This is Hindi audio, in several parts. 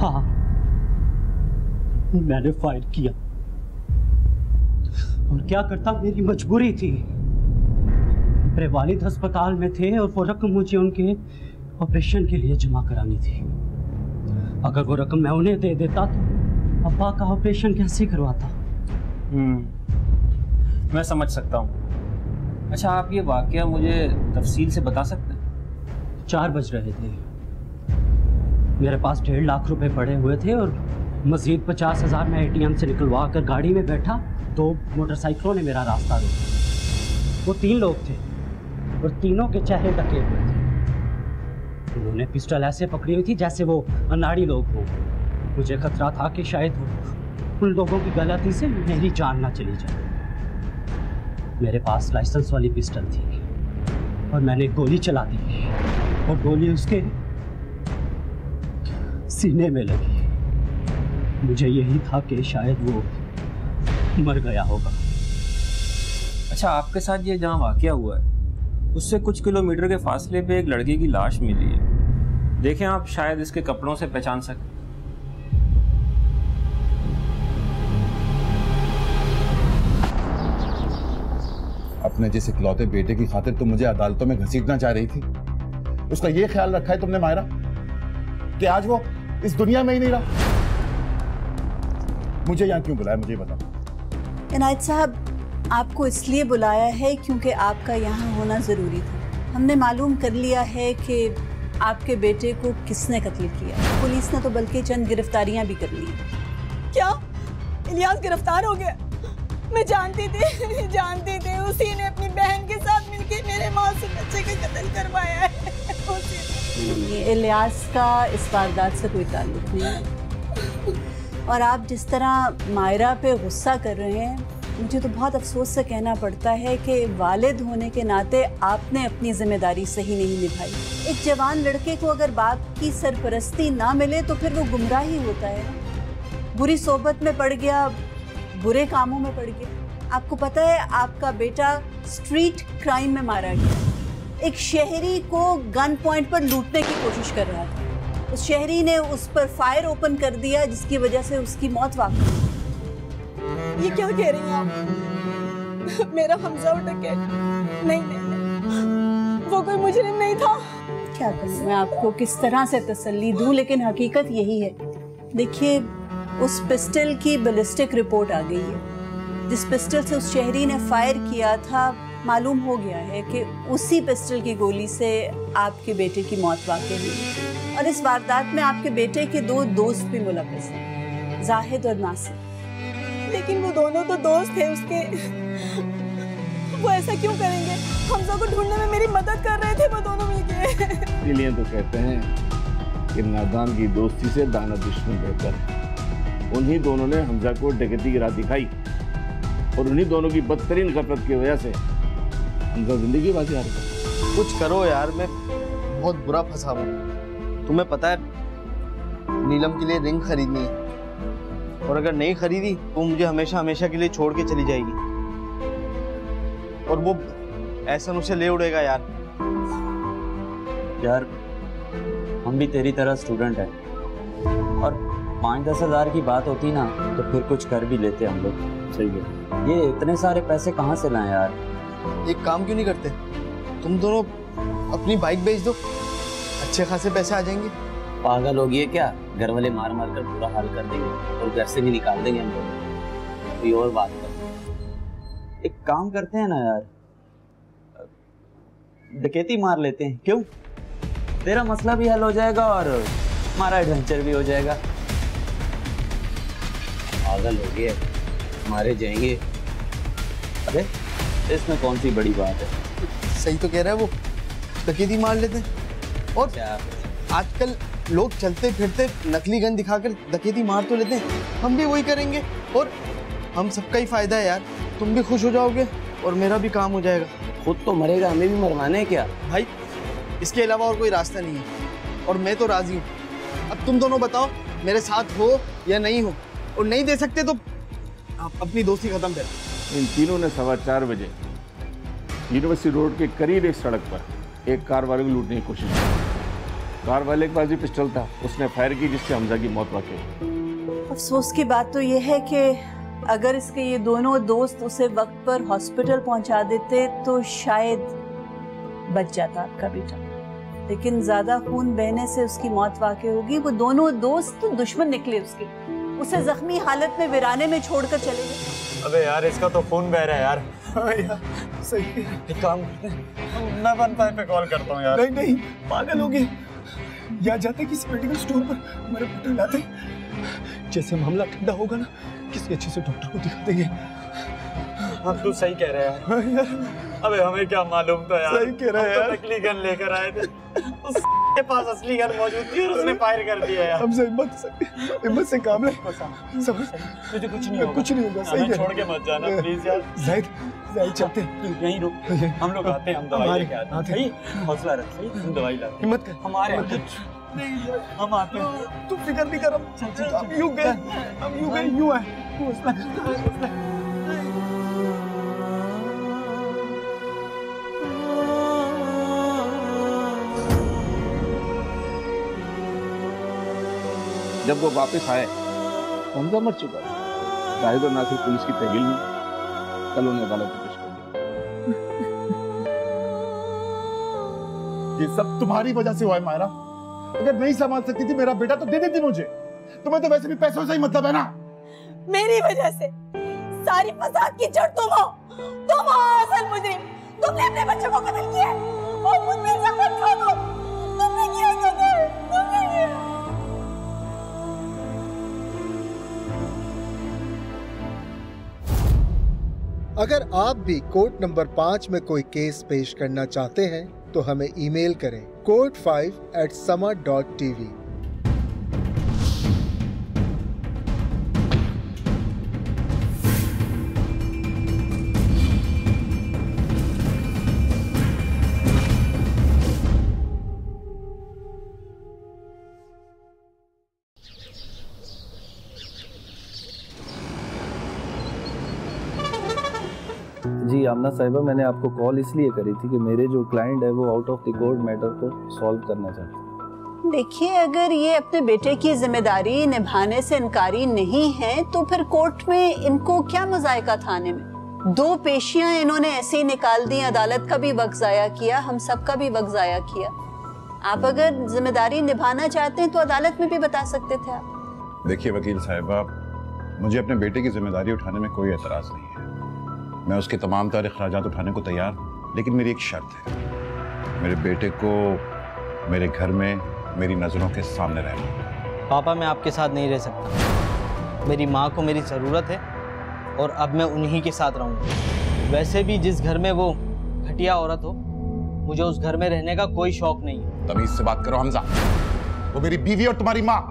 हाँ, मैंने फायर किया और क्या करता, मेरी मजबूरी थी। मेरे वालिद अस्पताल में थे और वो रकम मुझे उनके ऑपरेशन के लिए जमा करानी थी। अगर वो रकम मैं उन्हें दे देता तो अब्बा का ऑपरेशन कैसे करवाता। मैं समझ सकता हूँ। अच्छा, आप ये वाकया मुझे तफसील से बता सकते हैं? 4 बज रहे थे, मेरे पास 1.5 लाख रुपए पड़े हुए थे और मजीद 50,000 मैं ATM से निकलवा कर गाड़ी में बैठा। 2 मोटरसाइकिलों ने मेरा रास्ता रोका। वो 3 लोग थे और तीनों के चेहरे ढके हुए थे। उन्होंने पिस्टल ऐसे पकड़ी हुई थी जैसे वो अनाड़ी लोग हों। मुझे खतरा था कि शायद वो उन लोगों की गलती से मेरी जान ना चली जाए। मेरे पास लाइसेंस वाली पिस्टल थी और मैंने गोली चला दी और गोली उसके सीने में लगी। मुझे यही था कि शायद वो मर गया होगा। अच्छा, आपके साथ ये जहाँ वाकया हुआ है उससे कुछ किलोमीटर के फासले पे एक लड़के की लाश मिली है। देखें आप, शायद इसके कपड़ों से पहचान सकें। अपने जिस इकलौते बेटे की खातिर तुम मुझे अदालतों में घसीटना चाह रही थी, उसका ये ख्याल रखा है तुमने मायरा कि आज वो इस दुनिया में ही नहीं रहा? मुझे यहाँ क्यों बुलाया, मुझे बताओ। इनायत साहब, आपको इसलिए बुलाया है क्योंकि आपका यहाँ होना ज़रूरी था। हमने मालूम कर लिया है कि आपके बेटे को किसने कत्ल किया। पुलिस ने तो बल्कि चंद गिरफ्तारियां भी कर ली। क्या इलियास गिरफ्तार हो गया? मैं जानती थी उसी ने अपनी बहन के साथ मिलकर मेरे मासूम बच्चे का कत्ल करवाया है। इलियास का इस वारदात से कोई ताल्लुक नहीं है। और आप जिस तरह मायरा पे गुस्सा कर रहे हैं, मुझे तो बहुत अफसोस से कहना पड़ता है कि वालिद होने के नाते आपने अपनी जिम्मेदारी सही नहीं निभाई। एक जवान लड़के को अगर बाप की सरपरस्ती ना मिले तो फिर वो गुमराह ही होता है। बुरी सोबत में पड़ गया, बुरे कामों में पड़ गया। आपको पता है, आपका बेटा स्ट्रीट क्राइम में मारा गया। एक शहरी को गन पॉइंट पर लूटने की कोशिश कर रहा था। उस शहरी ने उस पर फायर ओपन कर दिया जिसकी वजह से उसकी मौत वाक़ई। ये क्या कह रही हैं आप? मेरा हमजा डकैत नहीं, वो कोई मुजरिम नहीं था। क्या करूं मैं आपको किस तरह से तसल्ली दूं, लेकिन हकीकत यही है। देखिए, उस पिस्टल की बैलिस्टिक रिपोर्ट आ गई है। जिस पिस्टल से उस शहरी ने फायर किया था, मालूम हो गया है कि उसी पिस्टल की गोली से आपके बेटे की मौत वाक़ई हुई। और इस वारदात में आपके बेटे के 2 दोस्त भी मुलव्वस हैं, जाहिद और नासिर। लेकिन वो दोनों तो दोस्त थे उसके, वो ऐसा क्यों करेंगे? हमजा को ढूंढने में मेरी मदद कर रहे थे वो दोनों मिलके। इसलिए तो कहते हैं कि नादान की दोस्ती से दाना दुश्मन बेहतर है। उन्हीं दोनों ने हमजा को डकैती की राह दिखाई और उन्हीं दोनों की बदतरीन गफलत की वजह से हमजा जिंदगी बाजी हार गया। कुछ करो यार, मैं बहुत बुरा फंसा हूँ। तुम्हें पता है नीलम के लिए रिंग खरीदनी है और अगर नहीं खरीदी तो मुझे हमेशा हमेशा के लिए छोड़ के चली जाएगी और वो ऐसा उसे ले उड़ेगा। यार हम भी तेरी तरह स्टूडेंट हैं और 5-10 हज़ार की बात होती ना तो फिर कुछ कर भी लेते हम लोग। सही है। ये इतने सारे पैसे कहाँ से लाएं यार? एक काम क्यों नहीं करते, तुम दोनों अपनी बाइक बेच दो, अच्छे खासे पैसे आ जाएंगे। पागल हो गई क्या? घर वाले मार मार कर पूरा हाल कर देंगे और घर से भी निकाल देंगे हम लोग। कोई और बात कर, एक काम करते हैं ना यार, डकैती मार लेते हैं। क्यों? तेरा मसला भी हल हो जाएगा और हमारा एडवेंचर भी हो जाएगा। पागल हो गए, मारे जाएंगे। अरे इसमें कौन सी बड़ी बात है? सही तो कह रहा है वो, डकैती मार लेते हैं। और क्या आजकल लोग चलते फिरते नकली गन दिखाकर डकैती मार तो लेते हैं, हम भी वही करेंगे और हम सबका ही फायदा है यार। तुम भी खुश हो जाओगे और मेरा भी काम हो जाएगा। खुद तो मरेगा, हमें भी मरवाने हैं क्या? भाई इसके अलावा और कोई रास्ता नहीं है और मैं तो राजी हूँ। अब तुम दोनों बताओ, मेरे साथ हो या नहीं हो, और नहीं दे सकते तो आप अपनी दोस्ती खत्म करें। इन तीनों ने 4:15 बजे यूनिवर्सिटी रोड के करीब एक सड़क पर एक कार वाले को लूटने की कोशिश की। कार वाले के पास भी पिस्टल था, उसने फायर की जिससे हमजा की मौत वाक़ई हुई। अफसोस की बात तो ये है कि अगर इसके ये दोनों दोस्त उसे वक्त पर हॉस्पिटल पहुंचा देते तो शायद बच जाता आपका बेटा, लेकिन ज्यादा खून बहने से उसकी मौत वाक़ई होगी। वो दोनों दोस्त तो दुश्मन निकले उसके, उसे जख्मी हालत में वीराने में छोड़कर चले गए। अबे यार इसका तो खून बह रहा है यार। हाँ यार सही है, एक काम करते हैं, मैं 15 पे कॉल करता हूँ यार। नहीं नहीं पागल हो गए, या जाते किसी मेडिकल स्टोर पर मेरे बेटे लाते, जैसे मामला ठंडा होगा ना किसी अच्छे से डॉक्टर को दिखा देंगे। हाँ तू सही कह रहा है हाँ यार। अबे हमें क्या मालूम था यार, सही कह रहा है यार। नकली गन लेकर आए थे, उसके पास असली गन मौजूद थी और उसने फायर कर दिया यार। हमसे हिम्मत से काम ले, सब तुझे कुछ नहीं होगा, कुछ नहीं होगा। सही है, छोड़ के मत जाना प्लीज यार। जाहिद चलते यहीं रुक, हम लोग आते हैं, हम दवाई लेके आते हैं। हौसला रख, हम दवाई लाते, हिम्मत कर, हमारे हम आते हैं, तू फिक्र नहीं कर। हम यूं गए यूं आए। जब वो वापस आए हमजा मर चुका था। जाहिद और नासिर पुलिस की तहवील में कल उन्हें अदालत में पेश कर दिया। ये सब तुम्हारी वजह से हुआ है मायरा। अगर नहीं संभाल सकती थी मेरा बेटा तो दे देती मुझे। तुम्हें तो वैसे भी पैसों से ही मतलब है ना। मेरी वजह से सारी फसाद की जड़ तुम हो असल मुजरिम। तुमने अपने बच्चों को कत्ल किया और मुझ पे जबरन खा दो। तुमने किया कत्ल, तुमने किया। अगर आप भी कोर्ट नंबर 5 में कोई केस पेश करना चाहते हैं तो हमें ईमेल करें court5@sama.tv। जी आमना साहिबा, मैंने आपको कॉल इसलिए करी थी कि मेरे जो क्लाइंट है वो out of the court matter को सॉल्व करना चाहते हैं। देखिए, अगर ये अपने बेटे की जिम्मेदारी निभाने से इनकारी नहीं है तो फिर कोर्ट में इनको क्या मजायका था आने में। 2 पेशियां इन्होंने ऐसे ही निकाल दी, अदालत का भी वक्त जाया किया, हम सब का भी वक्त जाया किया। आप अगर जिम्मेदारी निभाना चाहते हैं तो अदालत में भी बता सकते थे आप। देखिए वकील साहिबा, मुझे अपने बेटे की जिम्मेदारी उठाने में कोई एतराज नहीं है। मैं उसके तमाम तरह अखराजात उठाने को तैयार, लेकिन मेरी एक शर्त है, मेरे बेटे को मेरे घर में मेरी नज़रों के सामने रहना। पापा मैं आपके साथ नहीं रह सकता, मेरी माँ को मेरी ज़रूरत है और अब मैं उन्हीं के साथ रहूँगा। वैसे भी जिस घर में वो घटिया औरत हो, मुझे उस घर में रहने का कोई शौक नहीं है। तमीज से बात करो हमजा, वो मेरी बीवी और तुम्हारी माँ,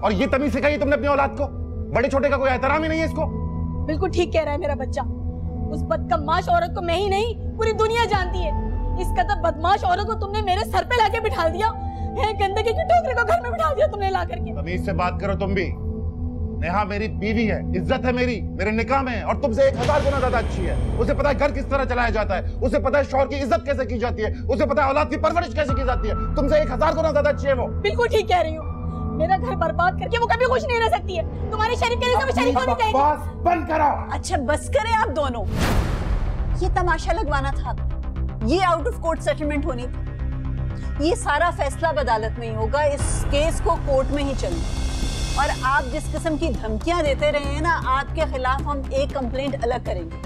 और ये तमीज सिखाई तुमने अपनी औलाद को। बड़े छोटे का कोई एहतराम ही नहीं है इसको। बिल्कुल ठीक कह रहा है मेरा बच्चा। उस बदमाश औरत को मैं ही नहीं पूरी दुनिया जानती है। इस कदर बदमाश औरत को तुमने मेरे सर पे लाके बिठा दिया है, गंदगी की टोकरी को घर में बिठा दिया तुमने ला करके। तमीज से बात करो तुम भी। नेहा मेरी बीवी है, इज्जत है मेरी, मेरे निकाह में है, और तुमसे 1000 गुना ज्यादा अच्छी है। उसे पता है घर किस तरह चलाया जाता है, उसे पता है शौहर की इज्जत कैसे की जाती है, उसे पता है औलाद की परवरिश कैसे की जाती है। तुमसे 1000 गुना ज्यादा अच्छी है वो। बिल्कुल ठीक कह रही हूँ। मेरा घर बर्बाद करके वो कभी खुश नहीं रह सकती है। तुम्हारे शरीफ के लिए शरीफ होनी चाहिए। बस बंद करो। अच्छा बस करें आप दोनों, ये तमाशा लगवाना था, ये आउट ऑफ कोर्ट सेटलमेंट होनी थी। ये सारा फैसला अदालत में ही होगा, इस केस को कोर्ट में ही चलना। और आप जिस किस्म की धमकियां देते रहे हैं ना, आपके खिलाफ हम एक कंप्लेंट अलग करेंगे,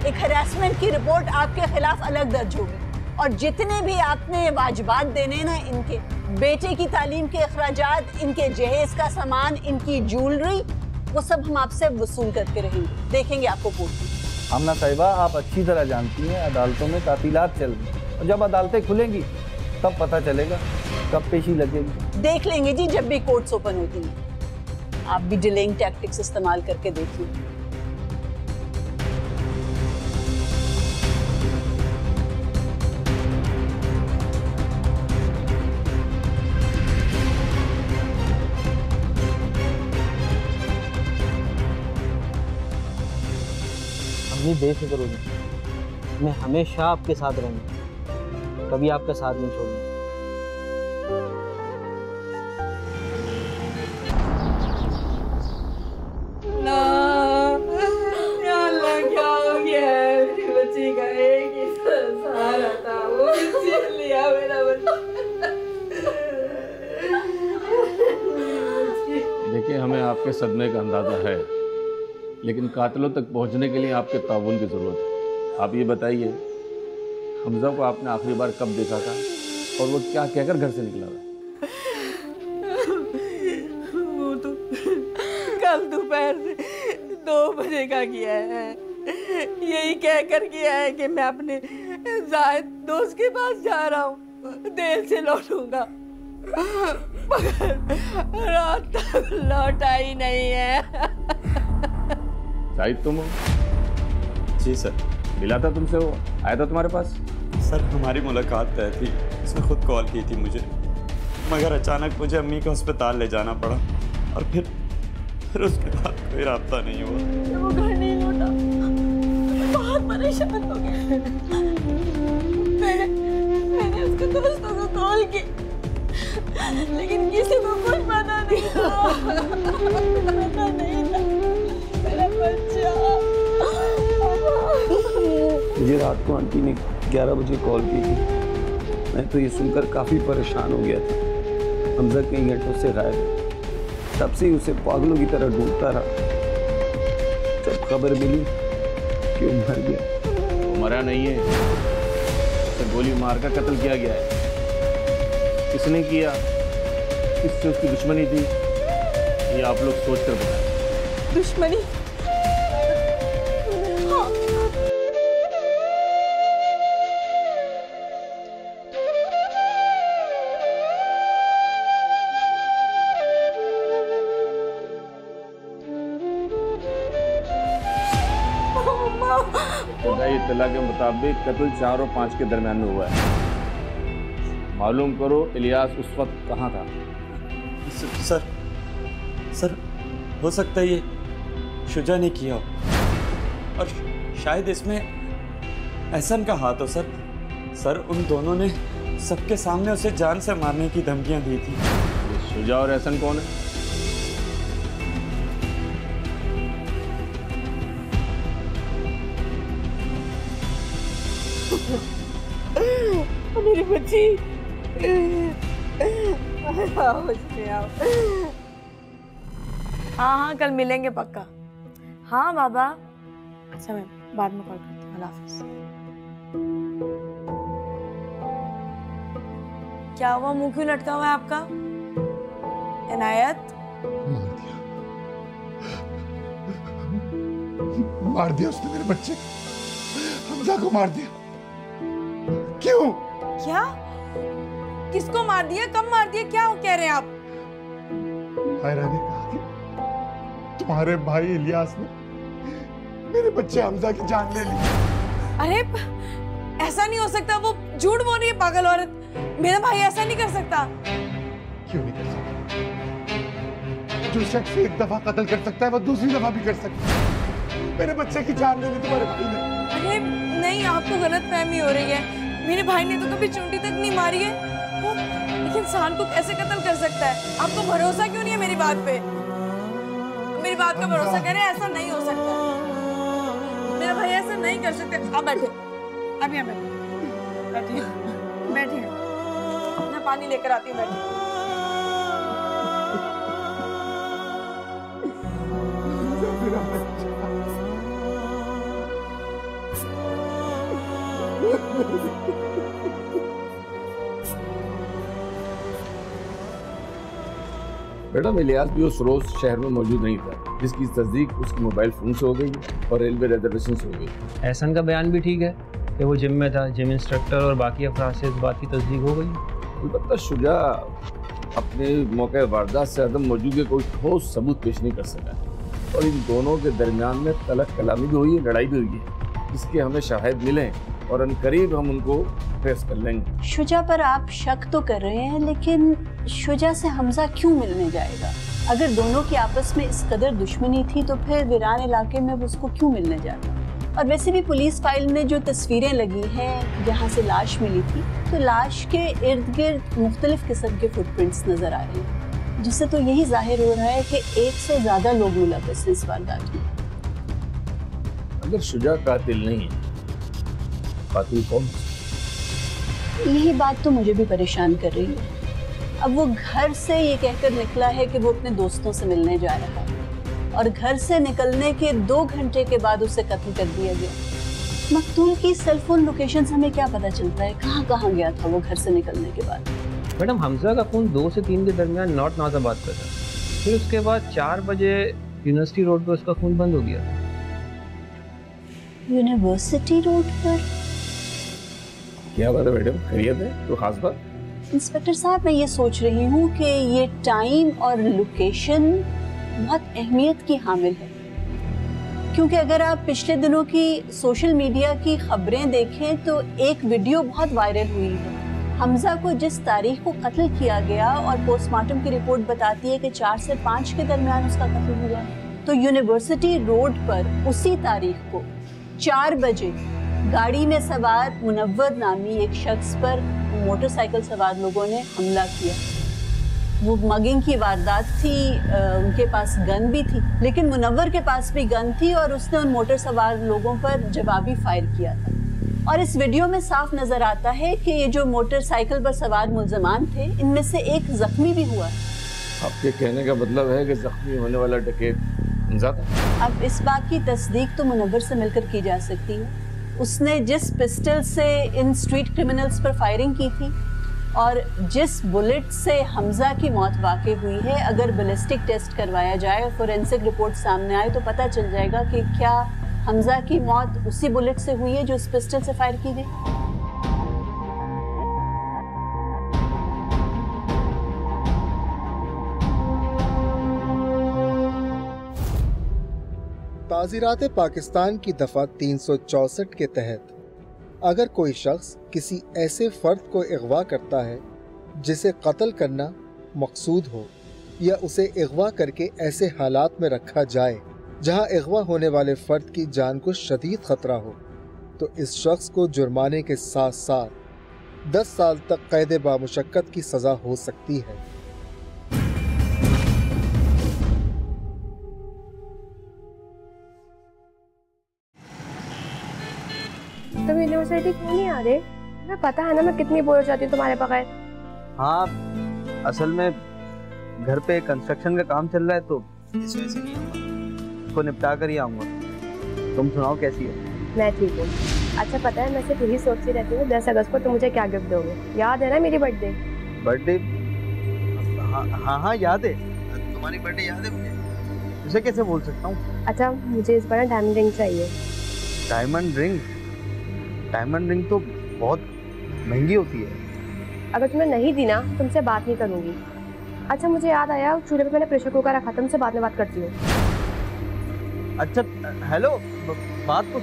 एक हरासमेंट की रिपोर्ट आपके खिलाफ अलग दर्ज होगी। और जितने भी आपने वाजिबात देने ना, इनके बेटे की तालीम के अखराजात, इनके जहेज का सामान, इनकी ज्वेलरी, वो सब हम आपसे वसूल करके रहेंगे। देखेंगे आपको कोर्ट में। आमना साहिबा, आप अच्छी तरह जानती हैं अदालतों में तातीलात चल रही हैं, और जब अदालतें खुलेंगी तब पता चलेगा कब पेशी लगेगी। देख लेंगे जी, जब भी कोर्ट्स ओपन होती हैं। आप भी डिलेइंग टैक्टिक्स इस्तेमाल करके देखिए। बेफिक्र हो जाए, मैं हमेशा आपके साथ रहूंगा, कभी आपका साथ नहीं छोड़ूंगा। आपके सदमे का अंदाजा है, लेकिन कातिलों तक पहुंचने के लिए आपके ताउन की जरूरत है। आप ये बताइए, हमजा को आपने आखिरी बार कब देखा था और वो क्या कहकर घर से निकला था? वो तो कल दोपहर से 2 बजे का किया है। यही कहकर किया है कि मैं अपने जाहिद दोस्त के पास जा रहा हूँ, देर से लौटूंगा, मगर रात तक लौटा ही नहीं है। शाहिद तुम हो? जी सर। मिला था तुमसे, वो आया था तुम्हारे पास? सर हमारी मुलाकात तय थी, उसने खुद कॉल की थी मुझे, मगर अचानक मुझे अम्मी को अस्पताल ले जाना पड़ा और फिर उसके बाद कोई राब्ता नहीं हुआ। वो घर नहीं लौटा, बहुत परेशान हो गया। मैंने उसके दोस्तों को कॉल की, लेकिन किसी को कुछ पता नहीं था। पता नहीं था मेरा बच्चा। मुझे रात को आंटी ने 11 बजे कॉल की थी। मैं तो ये सुनकर काफ़ी परेशान हो गया था। हमजा कई घंटों से गायब है। तब से ही उसे पागलों की तरह ढूंढता रहा। जब खबर मिली कि वो मर गया। वो मरा नहीं है, उसे गोली मारकर कत्ल किया गया है। किसने किया, किससे उसकी दुश्मनी थी, ये आप लोग सोच कर बताएं। दुश्मनी? हाँ। इत्तला के मुताबिक कत्ल 4 और 5 के दरमियान में हुआ है। मालूम करो इलियास उस वक्त कहाँ था? सर हो सकता है ये शुजा ने किया हो और शायद इसमें एहसन का हाथ हो। सर उन दोनों ने सबके सामने उसे जान से मारने की धमकियां दी थी। शुजा और एहसन कौन है? मेरी बच्ची। हाँ कल मिलेंगे पक्का। हाँ बाबा। अच्छा मैं बाद में कॉल करती हूँ। अल्लाह हाफिज़। क्या हुआ, मुंह क्यों लटका हुआ है आपका? इनायत? मार दिया उसने मेरे बच्चे, हमजा को मार दिया। क्यों? क्या? किसको मार दिया, कब मार दिया, क्या कह रहे हैं आप? मायरा ने कहा कि तुम्हारे भाई इलियास ने मेरे बच्चे हमजा की जान ले ली। अरे ऐसा नहीं हो सकता, वो झूठ बोल रही है पागल औरत। मेरा भाई ऐसा नहीं कर सकता। क्यों नहीं कर सकता? जो शख्स एक दफा कत्ल कर सकता है वो दूसरी दफा भी कर सकता है। मेरे बच्चे की जान ले ली तुम्हारे भाई ने। अरे नहीं, आपको गलत फहमी हो रही है। मेरे भाई ने तो कभी चुंटी तक नहीं मारी है। वो एक इंसान को कैसे कत्ल कर सकता है? आपको भरोसा क्यों नहीं है मेरी बात पे? मेरी बात का भरोसा करें, ऐसा नहीं हो सकता। मेरा भाई ऐसा नहीं कर सकता। आप बैठे, अब यहाँ बैठिए, बैठिए। मैं पानी लेकर आती हूँ, बैठिए। मैडम इलियास भी उस रोज शहर में मौजूद नहीं था, जिसकी तस्दीक उसके मोबाइल फोन से हो गई और रेलवे रिजर्वेशन से हो गई। एहसन का बयान भी ठीक है कि वो जिम में था, जिम इंस्ट्रक्टर और बाकी अफराद से इस बात की तस्दीक हो गई। अलबत्ता शुजा अपने मौके वारदात से अदम मौजूदगी कोई ठोस सबूत पेश नहीं कर सका और इन दोनों के दरमियान में तलक कलामी भी हुई है, लड़ाई भी हुई है, जिसके हमें शाहिद मिले और अनकरीब हम उनको ट्रेस कर लेंगे। शुजा पर आप शक तो कर रहे हैं, लेकिन शुजा से हमजा क्यों मिलने जाएगा? अगर दोनों की आपस में इस कदर दुश्मनी थी तो फिर वीरान इलाके में वो उसको क्यों मिलने जाता? और वैसे भी पुलिस फाइल में जो तस्वीरें लगी हैं जहाँ से लाश मिली थी, तो लाश के इर्द गिर्द मुख्तलिफ किस्म के फुटप्रिंट्स नजर आ रहे हैं, जिससे तो यही जाहिर हो रहा है कि 1 से ज्यादा लोग मुलव्वस हैं इस वारदात में। अगर शुजा कातिल नहीं है, कातिल कौन? यही बात तो मुझे भी परेशान कर रही है। अब वो घर से ये कहकर निकला है कि वो अपने दोस्तों से मिलने जा रहा है और घर से निकलने के 2 घंटे के बाद उसे कत्ल कर दिया गया। मकतूल की सेलफोन लोकेशन से हमें क्या पता चलता है कहाँ कहाँ गया था वो घर से निकलने के बाद? मैडम, हमजा का फ़ोन 2 से 3 के दरमियान नॉर्थ नाज़ाबाद पर था। फिर उसके बाद 4 बजे यूनिवर्सिटी रोड पर उसका फ़ोन बंद हो गया। यूनिवर्सिटी रोड पर? क्या बात है मैडम, खैरियत है? तो खास बात? इंस्पेक्टर साहब, मैं ये सोच रही हूँ कि ये टाइम और लोकेशन बहुत अहमियत की हामिल है, क्योंकि अगर आप पिछले दिनों की सोशल मीडिया की खबरें देखें तो एक वीडियो बहुत वायरल हुई है। हमजा को जिस तारीख को कत्ल किया गया और पोस्टमार्टम की रिपोर्ट बताती है कि 4 से 5 के दरमियान उसका कत्ल हुआ, तो यूनिवर्सिटी रोड पर उसी तारीख को 4 बजे गाड़ी में सवार मुनव्वर नामी एक शख्स पर मोटरसाइकिल सवार लोगों ने हमला किया। वो मगिंग की वारदात थी, उनके पास गन भी थी, लेकिन मुनव्वर के पास भी गन थी और उसने उन मोटर सवार लोगों पर जवाबी फायर किया था। और इस वीडियो में साफ नजर आता है कि ये जो मोटरसाइकिल पर सवार मुल्जमान थे, इनमें से एक जख्मी भी हुआ। आपके कहने का मतलब है कि जख्मी होने वाला डकैत हमजा था? अब इस बात की तस्दीक तो मुनव्वर से मिलकर की जा सकती है। उसने जिस पिस्टल से इन स्ट्रीट क्रिमिनल्स पर फायरिंग की थी और जिस बुलेट से हमजा की मौत वाक़ई हुई है, अगर बैलिस्टिक टेस्ट करवाया जाए और फोरेंसिक रिपोर्ट सामने आए तो पता चल जाएगा कि क्या हमजा की मौत उसी बुलेट से हुई है जो इस पिस्टल से फायर की गई। ताज़ीरात पाकिस्तान की दफ़ा 364 के तहत अगर कोई शख्स किसी ऐसे फ़र्द को अगवा करता है जिसे कत्ल करना मकसूद हो या उसे अगवा करके ऐसे हालात में रखा जाए जहां अगवा होने वाले फ़र्द की जान को शदीद ख़तरा हो, तो इस शख्स को जुर्माने के साथ साथ 10 साल तक कैद बामुशक्कत की सज़ा हो सकती है। तुम यूनिवर्सिटी क्यों नहीं आ रहे? मैं पता है ना मैं कितनी बोर हो जाती हूँ तुम्हारे बगैर। हाँ, असल में घर पे कंस्ट्रक्शन का काम चल रहा है तो इस वजह से नहीं आऊँगा। इसको निपटा कर ही आऊँगा। तुम सुनाओ कैसी हो? मैं ठीक हूँ। अच्छा पता है, मैं सिर्फ यही सोचती रहती हूँ 10 अगस्त को तुम मुझे क्या गिफ्ट दोगे। याद है ना मेरी बर्थडे? बर्थडे? हाँ याद है। तुम्हारी बर्थडे याद है मुझे। उसे कैसे बोल सकता हूँ? अच्छा, मुझे इस बार डायमंड रिंग चाहिए। Diamond ring? डायमंड रिंग तो बहुत महंगी होती है। अगर तुम्हें नहीं दी ना, तुमसे बात नहीं करूँगी। अच्छा मुझे याद आया, चूल्हे पे मैंने प्रेशर कुकर रखा, तुमसे बाद में बात करती हूँ। अच्छा हेलो, बात तो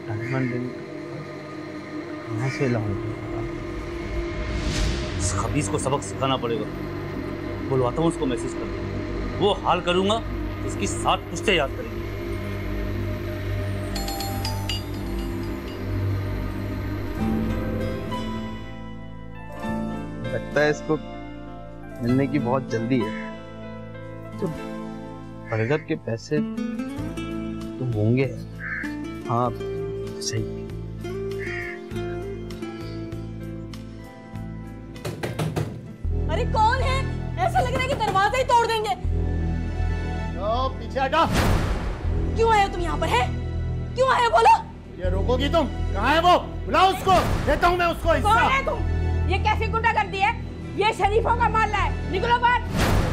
डायमंड रिंग कहाँ से लाऊं? इस खबीस को सबक सिखाना पड़ेगा। बुलवाता हूँ उसको, मैसेज कर वो हाल करूंगा तो उसकी 7 पुश्ते याद करेंगे। लगता है इसको मिलने की बहुत जल्दी है। तो बर्गर के पैसे तो होंगे। हाँ सही। अरे कौन है? ऐसा लग रहा है कि दरवाजा ही तोड़ देंगे। पीछे हटा। क्यों आए हो तुम यहाँ पर? है क्यों आए हो बोलो? ये रोकोगी तुम? कहाँ है वो? बुलाओ उसको, देता हूँ मैं उसको हिस्सा। कौन है तुम? ये कैसी गुंडागर्दी है? ये शरीफों का मामला है, निकलो बाहर।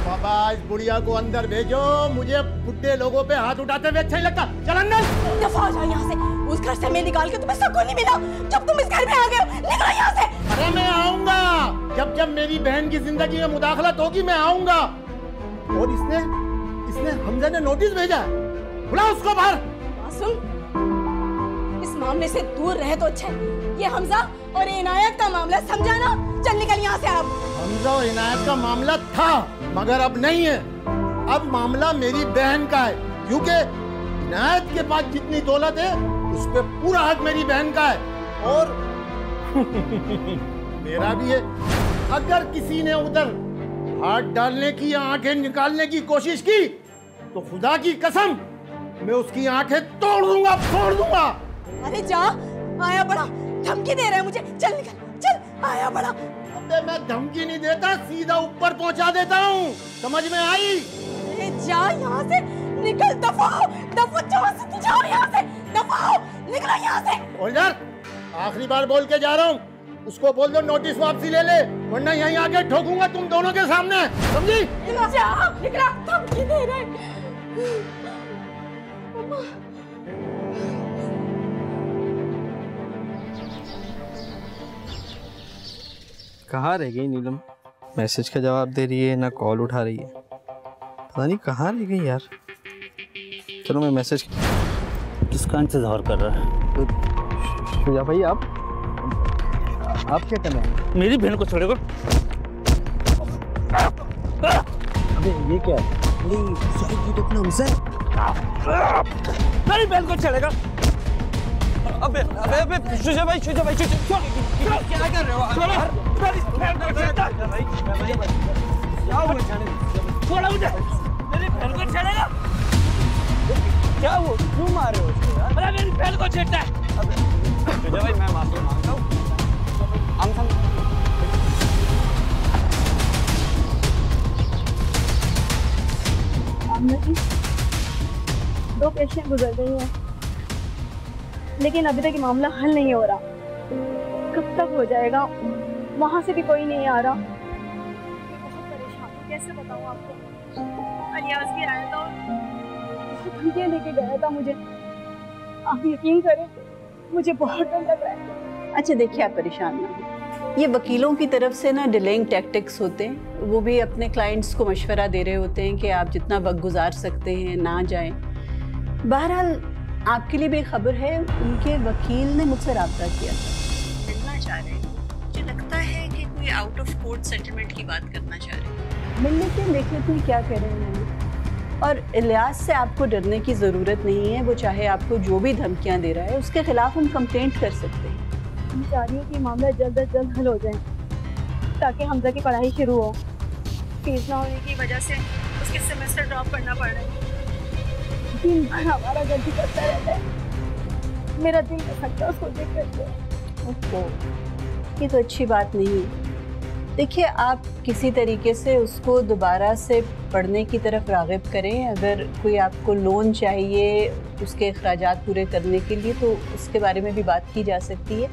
बाबा इस बुढ़िया को अंदर भेजो, मुझे बुढ़े लोगों पे हाथ उठाते हुए अच्छा ही लगता। चल अंदर। दफा हो जाओ यहाँ से। उस घर से मैं निकाल के तुम्हें सुकून नहीं मिला जब तुम इस घर में आ गए हो। निकलो यहाँ से। अरे मैं आऊंगा, जब जब मेरी बहन की जिंदगी में मुदाखलत होगी मैं आऊंगा। और इसने हमजा ने नोटिस भेजा है, बुलाओ उसको बाहर। मासूम, इस मामले से दूर रहे तो अच्छा है। ये हमजा और इनायत का मामला, समझा ना? चल निकल यहाँ से अब। हमजा और इनायत का मामला था मगर अब नहीं है। अब मामला मेरी बहन का है, क्योंकि इनायत के पास जितनी दौलत है उस पे पूरा हक मेरी बहन का है और मेरा भी है। अगर किसी ने उधर हाथ डालने की या आंखें निकालने की कोशिश की तो खुदा की कसम मैं उसकी आंखें तोड़ दूंगा, फोड़ दूंगा। अरे जा, आया बड़ा धमकी दे रहा है मुझे। चल निकल, चल आया बड़ा। अबे मैं धमकी नहीं देता, सीधा ऊपर पहुंचा देता हूँ, समझ में आई? अरे जा यहाँ से, निकल, दफा हो, दफा, जाओ यहाँ से, दफा हो, निकलो यहाँ से। और यार आखिरी बार बोल के जा रहा हूँ, उसको बोल दो नोटिस वापसी ले ले, वरना यहीं आके ठोकूंगा तुम दोनों के सामने, समझी? निकला, धमकी दे रहे। कहाँ रह गई नीलम? मैसेज का जवाब दे रही है ना कॉल उठा रही है, पता नहीं कहाँ रह गई यार। चलो मैं मैसेज किस कान से ज़हर कर रहा है? तो भाई आप क्या कर रहे हैं? मेरी बहन को छोड़ेगा? अबे ये क्या है? मेरी बहन को छोड़ेगा? अबे अबे अबे शुजा भाई क्या कर रहे हो? छोड़ा मुझे, मेरी बहन को छेड़ेगा? क्या वो क्यों मार रहे हो उसको यार? अरे मेरी बहन को छेड़ता है। शुजा भाई मैं माफी मांगता हूँ। दो पेशेंट गुजर गई हैं, लेकिन अभी तक ये मामला हल नहीं हो रहा। कब तक हो जाएगा? वहाँ से भी कोई नहीं आ रहा। बहुत परेशान हूँ, कैसे बताऊँ आपको? अलियास भी आया था और धमकियाँ लेके गया था मुझे। आप यकीन करें, मुझे बहुत डर लग रहा है। अच्छा देखिए, आप परेशान ना हो, ये वकीलों की तरफ से ना डिलेइंग टैक्टिक्स होते हैं। वो भी अपने क्लाइंट्स को मशवरा दे रहे होते हैं कि आप जितना वक्त गुजार सकते हैं ना जाएं। बहरहाल आपके लिए भी खबर है, उनके वकील ने मुझसे रब्ता किया था, मिलना चाह रहे हैं। मुझे लगता है कि कोई आउट ऑफ कोर्ट सेटलमेंट की बात करना चाह रहे हैं। मिलने के देख लेते हैं क्या कह रहे हैं। और इलियास से आपको डरने की ज़रूरत नहीं है, वो चाहे आपको जो भी धमकियां दे रहा है उसके खिलाफ हम कंप्लेंट कर सकते हैं। मैं चाह रही हूँ कि मामला जल्द से जल्द हल हो जाए, ताकि हमजा की पढ़ाई शुरू हो। फीस ना होने की वजह से उसके सेमेस्टर ड्रॉप करना पड़ रहा है। दिन भर हमारा गलती करता रहता है, मेरा दिल नहीं थकता उसको देख कर। ये तो अच्छी बात नहीं है। देखिए, आप किसी तरीके से उसको दोबारा से पढ़ने की तरफ राग़िब करें। अगर कोई आपको लोन चाहिए उसके अखराजात पूरे करने के लिए, तो उसके बारे में भी बात की जा सकती है।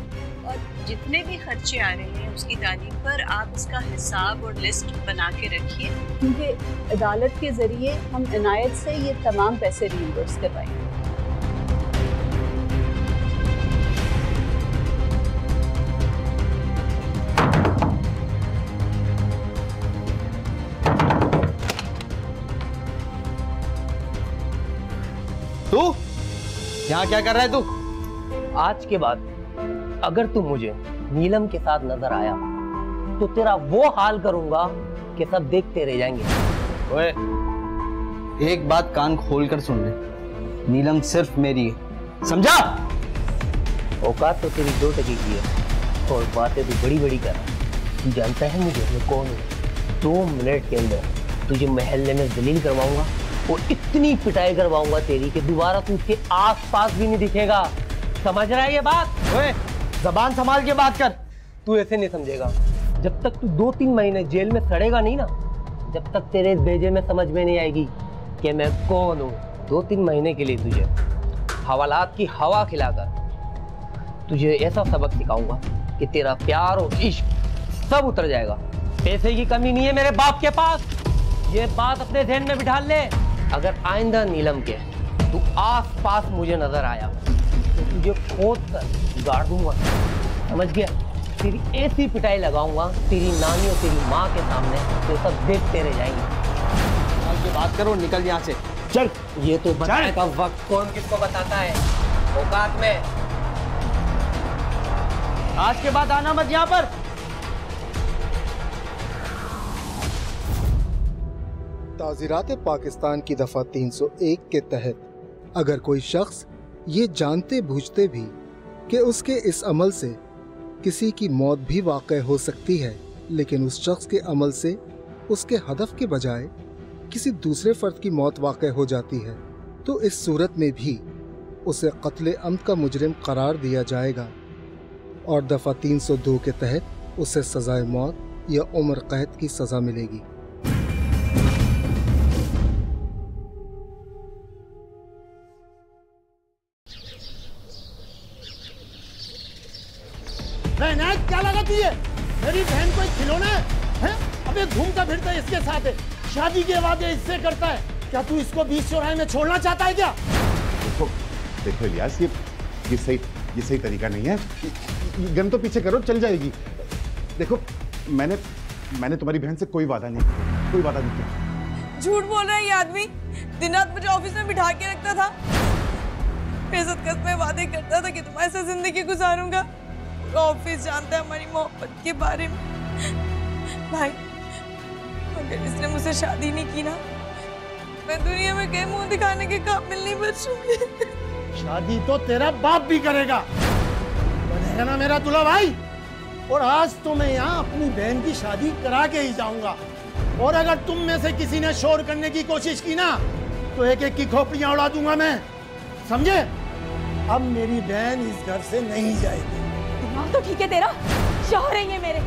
और जितने भी खर्चे आ रहे हैं उसकी तालीम पर, आप उसका हिसाब और लिस्ट बना के रखिए, क्योंकि अदालत के ज़रिए हम इनायत से ये तमाम पैसे रीइंबर्स करवाएंगे। तू यहाँ क्या कर रहा है तू? आज के बाद अगर तू मुझे नीलम के साथ नजर आया तो तेरा वो हाल करूंगा कि सब देखते रह जाएंगे। ओए, एक बात कान खोल कर सुन ले, नीलम सिर्फ मेरी है, समझा? औकात तो तेरी 2 टके की है और बातें तू बड़ी बड़ी कर रहा है। तू जानता है मुझे मैं कौन हूँ? 2 मिनट के अंदर तुझे महल्ले में जलील करवाऊंगा और इतनी पिटाई करवाऊंगा तेरी कि दोबारा तू उसके आसपास भी नहीं दिखेगा। समझ रहा है ये बात? ओए, ज़बान संभाल के बात कर। तू ऐसे नहीं समझेगा। जब तक तू 2-3 महीने जेल में सड़ेगा नहीं ना, जब तक तेरे इस भेजे में समझ में नहीं आएगी कि मैं कौन हूँ। 2-3 महीने के लिए तुझे हवालात की हवा खिलाकर तुझे ऐसा सबक सिखाऊंगा कि तेरा प्यार और इश्क सब उतर जाएगा। पैसे की कमी नहीं है मेरे बाप के पास, ये बात अपने ध्यान में बिठा ले। अगर आइंदा नीलम के तू आस पास मुझे नजर आया तो तुझे खोद कर गाड़ दूंगा, समझ गया? तेरी ऐसी पिटाई लगाऊंगा तेरी नानी और तेरी माँ के सामने, तो सब देखते रह जाएंगे। की बात करो, निकल यहाँ से, चल। ये तो बताने का वक्त कौन किसको बताता है? औकात में। आज के बाद आना मत यहाँ पर। ताज़ीरात पाकिस्तान की दफ़ा 301 के तहत अगर कोई शख्स ये जानते बूझते भी कि उसके इस अमल से किसी की मौत भी वाक़ई हो सकती है, लेकिन उस शख्स के अमल से उसके हदफ के बजाय किसी दूसरे फर्द की मौत वाक़ई हो जाती है तो इस सूरत में भी उसे कत्ले अम्द का मुजरिम करार दिया जाएगा और दफ़ा 302 के तहत उसे सज़ाए मौत या उम्र कैद की सज़ा मिलेगी। क्या लगाती है? मेरी बहन को एक खिलौना है? अबे घूमता फिरता इसके साथ है, शादी के वादे इससे करता है। क्या तू इसको बीच चौराहे में छोड़ना चाहता है क्या? देखो इलियास, ये सही तरीका नहीं है। गन तो पीछे करो, चल जाएगी। देखो मैंने तुम्हारी बहन से कोई वादा नहीं किया। झूठ बोल रहा है ये आदमी। दिन रात मुझे ऑफिस में बिठा के रखता था, बेइज्जत कसमें वादे करता था कि तुम्हारे साथ जिंदगी गुजारूंगा। ऑफिस जानता है हमारी मोहब्बत के बारे में। भाई, अगर इसने मुझसे शादी नहीं की ना, मैं दुनिया में कहीं मुंह दिखाने के काबिल नहीं बचूंगी। शादी तो तेरा बाप भी करेगा, बनेगा ना मेरा दूल्हा भाई। और आज तो मैं यहाँ अपनी बहन की शादी करा के ही जाऊंगा। और अगर तुम में से किसी ने शोर करने की कोशिश की ना, तो एक एक की खोपड़ियां उड़ा दूंगा मैं, समझे? अब मेरी बहन इस घर से नहीं जाएगी। दिमाग तो ठीक है तेरा, शौहर है ये मेरे,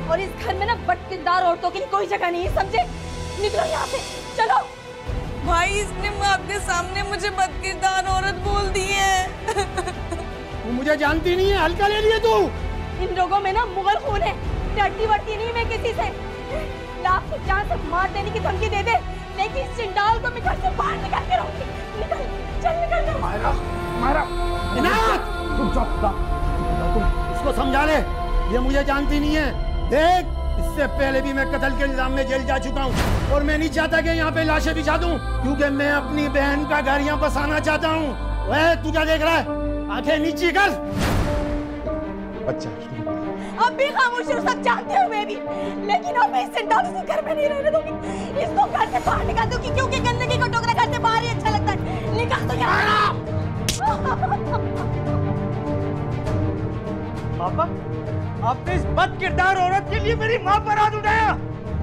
और इस घर में ना बदकिरदार औरतों के लिए कोई जगह नहीं है, समझे? निकलो यहाँ से, चलो। भाई, इसने आपके सामने मुझे बदकिरदार औरत बोल दी है। तू मुझे जानती नहीं है, हल्का ले लिए तू। इन लोगों में ना मुगल खून है, डरती वरती नहीं मैं किसी से। लाख की जान से मार देने की धमकी दे दे, लेकिन इस चिंडाल को मैं घर से बाहर निकाल के रहूंगी। निकल, चल निकल जा। मायरा, इनायत, रुक जा। इसको समझा ले, ये मुझे जानती नहीं है। देख, इससे पहले भी मैं कत्ल के इल्जाम में जेल जा चुका हूँ, और मैं नहीं चाहता कि यहाँ पे लाशें बिछा दूं, क्योंकि मैं अपनी बहन का घर यहाँ बसाना चाहता हूँ। वह तू क्या देख रहा है? आंखें नीचे कर। अच्छा, अब भी खामोश हो, सब जानते हुए भी, लेकिन अब मैं इस चिंडाल से घर में नहीं रहने दूंगी। इसको घर से बाहर निकाल दूंगी, क्योंकि गंदगी का टोकरा घर से बाहर ही अच्छा लगता है। निकाल दो यहाँ। पापा, आपने इस बदकिरदार औरत के लिए मेरी माँ पर हाथ उठाया,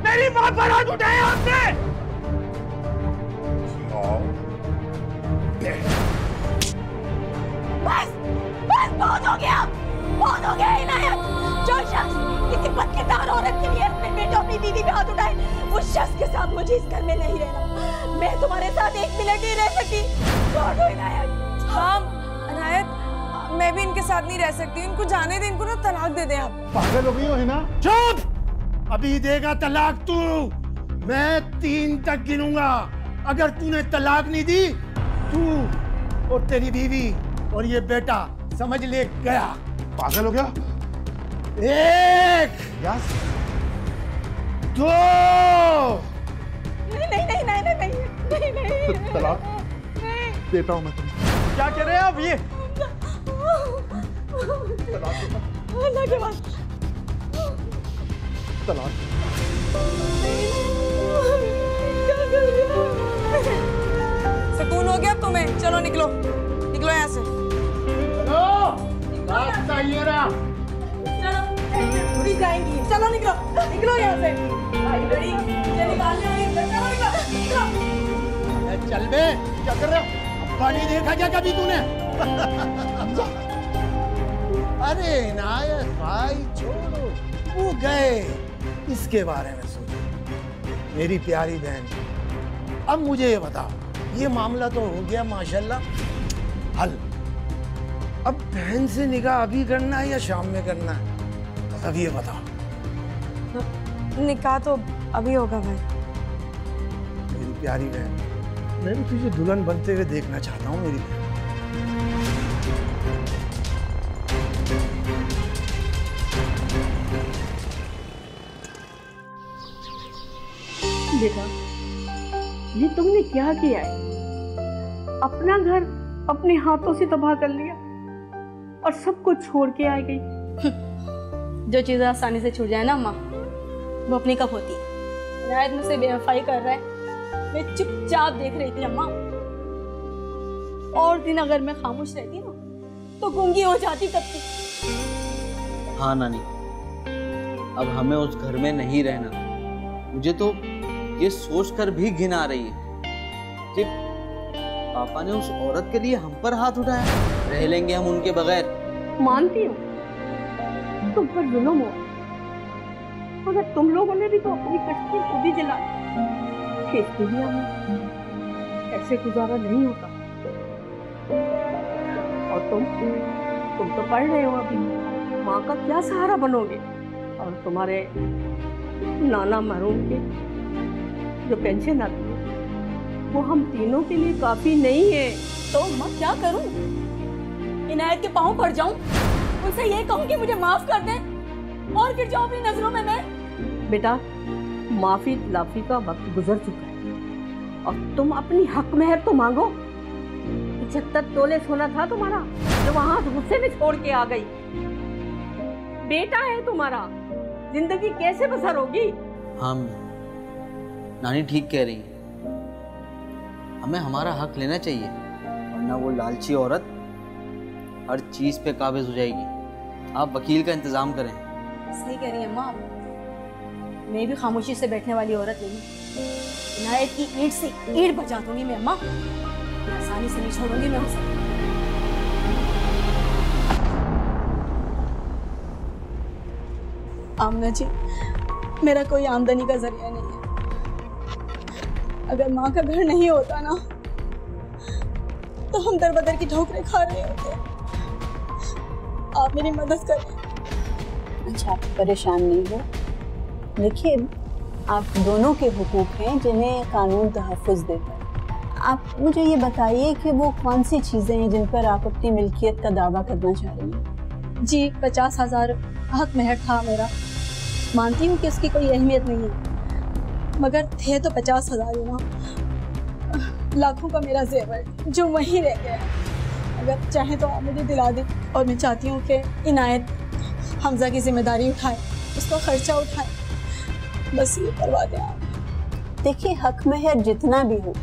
मेरी माँ पर हाथ उठाया आपने। बस बहुत हो गया, बहुत हो गया इनायत। जो शख्स किसी बदकिरदार औरत के लिए अपने बेटे अपनी दीदी पे हाथ उठाए, उस शख्स के साथ मुझे इस घर में नहीं रहना। मैं तुम्हारे साथ एक मिनट ही रह सकती। छोड़ दो इनायत। हाँ इनायत, मैं भी इनके साथ नहीं रह सकती। इनको जाने दे, इनको ना तलाक दे दे आप। पागल हो गई हो हिना? चुप! अभी देगा तलाक तू। मैं 3 तक गिनूंगा। अगर तूने तलाक नहीं दी, तू और तेरी बीवी और ये बेटा समझ ले गया। पागल हो गया? 1 2 नहीं। तलाक देता हूँ मैं तुम्हें। क्या कह रहे हैं आप? ये अल्लाह के बाद तलाक। सुकून हो गया तुम्हें? चलो निकलो, निकलो यहाँ से। रास्ता ये रहा। चलो जाएंगी, चलो निकलो, निकलो यहाँ से। चल बे, क्या कर रहा है? पानी देखा क्या कभी तूने? अरे इनायत भाई, छोड़ो, वो गए, इसके बारे में सोचो। मेरी प्यारी बहन, अब मुझे ये बताओ, ये मामला तो हो गया माशाल्लाह हल। अब बहन से निकाह अभी करना है या शाम में करना है? अब ये बताओ। निकाह तो अभी होगा भाई। मेरी प्यारी बहन, मैं भी तुझे दुल्हन बनते हुए देखना चाहता हूँ मेरी बहन। बेटा, ये तुमने क्या किया है? अपना घर अपने हाथों से तबाह कर लिया और सब कुछ छोड़ के आ गई। जो चीज़ें आसानी से छूट जाए ना अम्मा, वो अपनी कब होती है। इनायत मुझसे बेवफाई कर रहा है, मैं चुपचाप देख रही थी अम्मा। और दिन अगर मैं खामोश रहती ना, तो गूंगी हो जाती तब की। हाँ नानी, अब हमें उस घर में नहीं रहना, मुझे तो ये सोचकर भी घिन आ रही है कि पापा ने उस औरत के लिए हम पर हाथ उठाया। रह लेंगे हम उनके बगैर? मानती हूँ तुम पर जुल्म हो, मगर तुम लोगों ने भी तो अपनी कश्ती खुद ही जलाई। खेत भी हमें ऐसे गुजारा नहीं होता। और तुम तो पढ़ रहे हो अभी, माँ का क्या सहारा बनोगे? और तुम्हारे नाना मरहूम के जो पेंशन आती है वो हम तीनों के लिए काफी नहीं है। तो मैं क्या करूं? इनायत के पांव पड़ जाऊं, उनसे ये कहूं कि मुझे माफ कर दें और गिर जाऊं अपनी नजरों में मैं? बेटा, माफी तलाफी का वक्त गुजर चुका है और तुम अपनी हक मेहर तो मांगो। 75 तोले सोना था तुम्हारा जो वहां गुस्से में छोड़ के आ गई। बेटा है तुम्हारा, जिंदगी कैसे बसर होगी? हम नानी ठीक कह रही है, हमें हमारा हक लेना चाहिए, वरना वो लालची औरत हर चीज पे काबिज हो जाएगी। आप वकील का इंतजाम करें। सही कह रही है अम्मा, मैं भी खामोशी से बैठने वाली औरत नहीं। इनायत की ईंट से ईंट बचा दूंगी मैं अम्मा, आसानी से नहीं छोड़ूंगी मैं उसे। आमना जी, मेरा कोई आमदनी का जरिया नहीं है। अगर माँ का घर नहीं होता ना तो हम दर बदर की ठोकरें खा रहे होते। आप मेरी मदद करें। अच्छा, आप परेशान नहीं हो। देखिए, आप दोनों के हुकूक हैं जिन्हें कानून तहफ़्फ़ुज़ देता है। आप मुझे ये बताइए कि वो कौन सी चीज़ें हैं जिन पर आप अपनी मिल्कियत का दावा करना चाह रही हैं? जी, 50,000 हक मेहर था मेरा। मानती हूँ कि उसकी कोई अहमियत नहीं है, मगर थे तो 50,000 ही ना। लाखों का मेरा जेवर जो वहीं रह गया। अगर चाहे तो आप मुझे दिला दें। और मैं चाहती हूँ कि इनायत हमजा की जिम्मेदारी उठाए, उसका खर्चा उठाए, बस ये करवा दें आप। देखिए, हक मेहर जितना भी हो,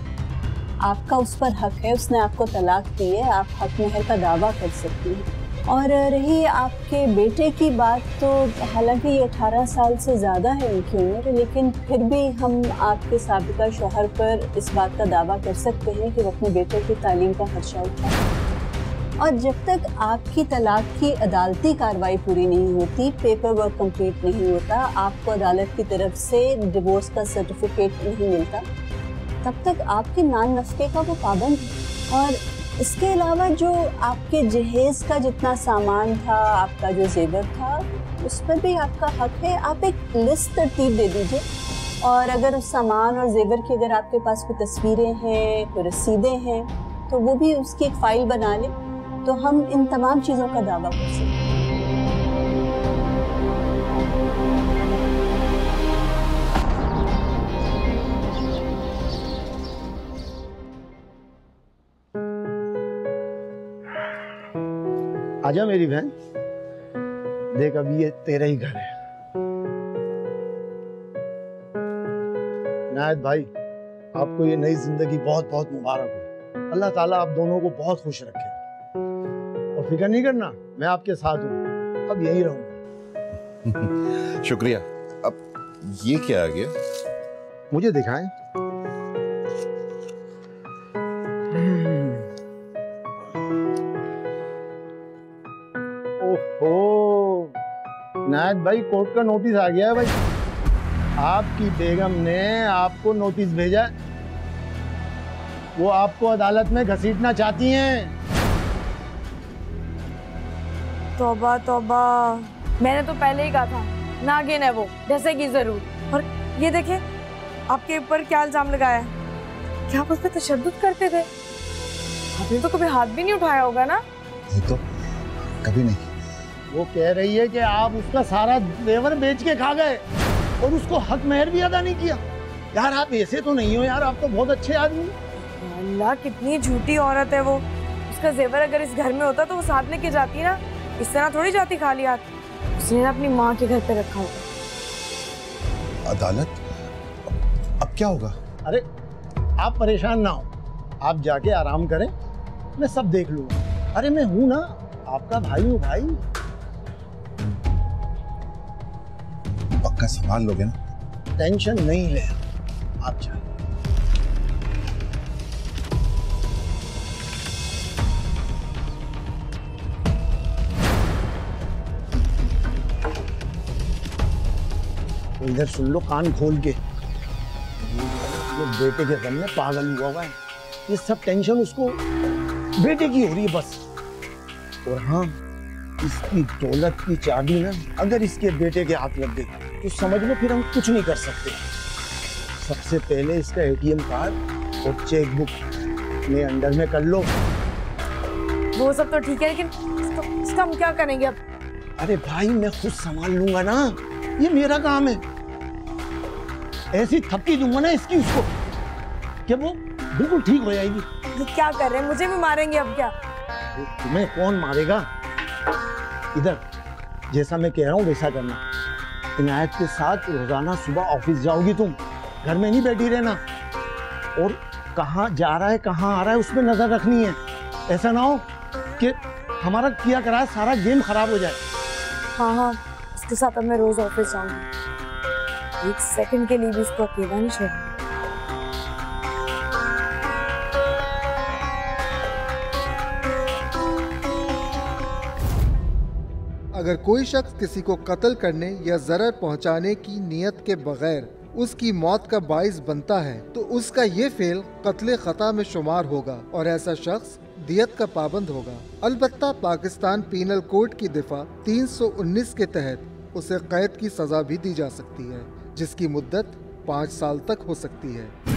आपका उस पर हक है। उसने आपको तलाक दी है, आप हक मेहर का दावा कर सकती हैं। और रही आपके बेटे की बात, तो हालांकि ये 18 साल से ज़्यादा है उनकी उम्र, लेकिन फिर भी हम आपके साबिका शौहर पर इस बात का दावा कर सकते हैं कि वो अपने बेटे की तालीम का खर्चा उठाए। और जब तक आपकी तलाक की अदालती कार्रवाई पूरी नहीं होती, पेपर वर्क कंप्लीट नहीं होता, आपको अदालत की तरफ से डिवोर्स का सर्टिफिकेट नहीं मिलता, तब तक आपके नान नफ़के का वो पाबंद है। और इसके अलावा जो आपके जहेज़ का जितना सामान था, आपका जो जेवर था, उस पर भी आपका हक है। आप एक लिस्ट तरतीब दे दीजिए, और अगर उस सामान और जेवर की अगर आपके पास कोई तस्वीरें हैं, कोई रसीदें हैं, तो वो भी उसकी एक फ़ाइल बना लें, तो हम इन तमाम चीज़ों का दावा कर सकते हैं। आजा मेरी बहन, देख अभी ये तेरा ही घर है। नायत भाई, आपको ये नई जिंदगी बहुत बहुत मुबारक हो। अल्लाह ताला आप दोनों को बहुत खुश रखे। और फिक्र नहीं करना, मैं आपके साथ हूँ, अब यही रहूंगा। शुक्रिया। अब ये क्या आ गया? मुझे दिखाएं। ओहो, नायत भाई, कोर्ट का नोटिस आ गया है भाई। आपकी बेगम ने आपको नोटिस भेजा है। वो आपको अदालत में घसीटना चाहती हैं। तौबा तौबा, मैंने तो पहले ही कहा था, नागिन है वो, डसेगी जरूर। और ये देखे आपके ऊपर क्या इल्जाम लगाया है। क्या आप उस पर तशद्दुद करते थे? आपने तो कभी हाथ भी नहीं उठाया होगा ना? ये तो कभी नहीं। वो कह रही है कि आप उसका सारा जेवर बेच के खा गए और उसको हक मेहर भी अदा नहीं किया। यार आप ऐसे तो नहीं हो यार, आप तो बहुत अच्छे आदमी हो। अल्लाह, कितनी झूठी औरत है वो। उसका जेवर अगर इस घर में होता तो वो साथ लेके जाती ना, इस तरह थोड़ी जाती खाली हाथ। उसने ना अपनी माँ के घर पे रखा होगा। अदालत? अब क्या होगा? अरे आप परेशान ना हो, आप जाके आराम करें, मैं सब देख लूंगा। अरे मैं हूं ना, आपका भाई हूँ भाई। पक्का संभाल लोगे ना? टेंशन नहीं ले, आप जाइए। इधर सुन लो कान खोल के, ये बेटे के गम में पागल हुआ है। ये सब टेंशन उसको बेटे की हो रही है बस। और हाँ, इसकी दौलत की चाबी ना अगर इसके बेटे के हाथ लग गई तो समझ लो फिर हम कुछ नहीं कर सकते। सबसे पहले इसका एटीएम कार्ड और चेकबुक में अंडर में कर लो। वो सब तो ठीक है, लेकिन इसका हम क्या करेंगे अब? अरे भाई मैं खुद संभाल लूंगा ना, ये मेरा काम है। ऐसी थपकी दूंगा ना इसकी उसको कि वो बिल्कुल ठीक हो जाएगी। ये क्या कर रहे हैं? मुझे भी मारेंगे अब क्या? तुम्हें कौन मारेगा? इधर जैसा मैं कह रहा हूँ वैसा करना। इनायत के साथ रोजाना सुबह ऑफिस जाओगी तुम, घर में नहीं बैठी रहना। और कहाँ जा रहा है कहाँ आ रहा है उस पर नजर रखनी है। ऐसा ना हो कि हमारा किया करा सारा गेम खराब हो जाए। हाँ हाँ, इसके साथ अब मैं रोज ऑफिस जाऊंगी। एक सेकंड के लिए भी इसको अकेला नहीं छोड़ूंगी। अगर कोई शख्स किसी को कत्ल करने या जरर पहुंचाने की नियत के बगैर उसकी मौत का बाइस बनता है तो उसका ये फेल कत्ल खता में शुमार होगा और ऐसा शख्स दियत का पाबंद होगा। अलबत्ता पाकिस्तान पीनल कोड की दफा 319 के तहत उसे कैद की सजा भी दी जा सकती है, जिसकी मुद्दत 5 साल तक हो सकती है।